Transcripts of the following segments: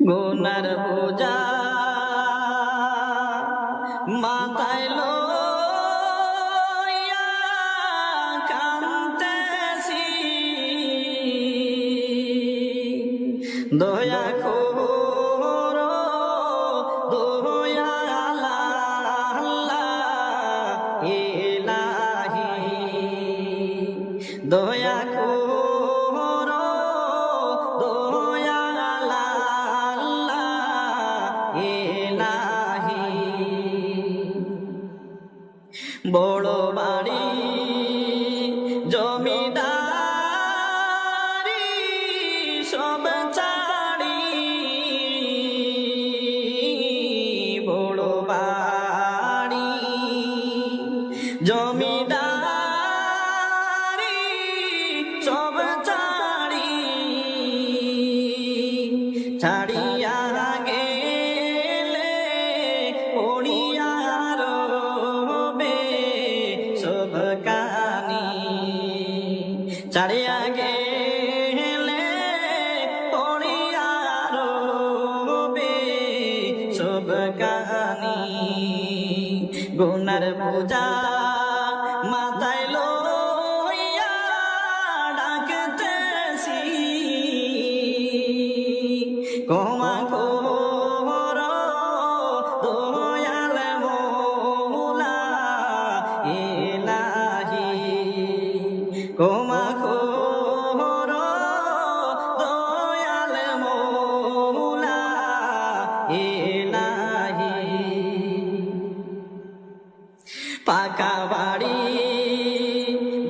গুনার বোঝা মাথায় লইয়া কাঁদতেছি, দয়া করো দয়াল আল্লাহ ইলাহি, দয়া করো দয়াল আল্লাহ ইলাহি। বড় বাড়ি জমিদারি সব ছাড়ি, বড় বাড়ি জমিদারি সব ছাড়ি, ছাড়িয়া গেলে পড়িয়া রবে সব কানি, ছাড়িয়া গেলে পড়িয়া রবে সব কানি। গুনার বোঝা মাথায় লইয়া ডাকতেছি, ক্ষমা করো দয়াল মওলা ইলাহি, ক্ষমা করো দয়াল মওলা ইলাহি। পাকা বাড়ি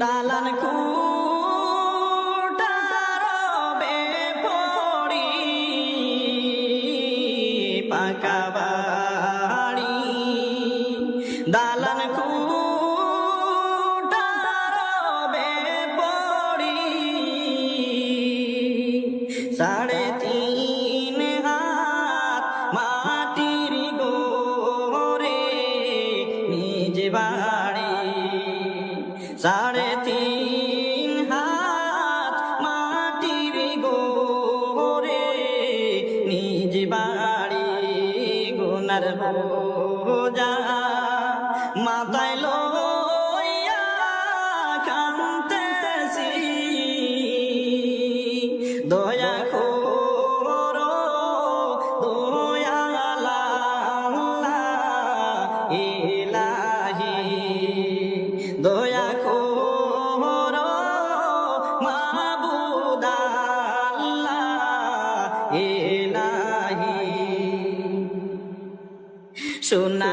দালান কুটা রবে পড়ি, পাকা বাড়ি দালান কুটা রবে পড়ি, 3.5 হাত মাটির গোরে নিজ বাড়ি, 3.5 হাত মাটির গোরে নিজ বাড়ি। গুনার বোঝা মাথায় লইয়া কাঁদতেছি, দয়া করো দয়াল আল্লাহ ইলাহি, দয়া করো মাবুদ আল্লাহ ইলাহি। সোনা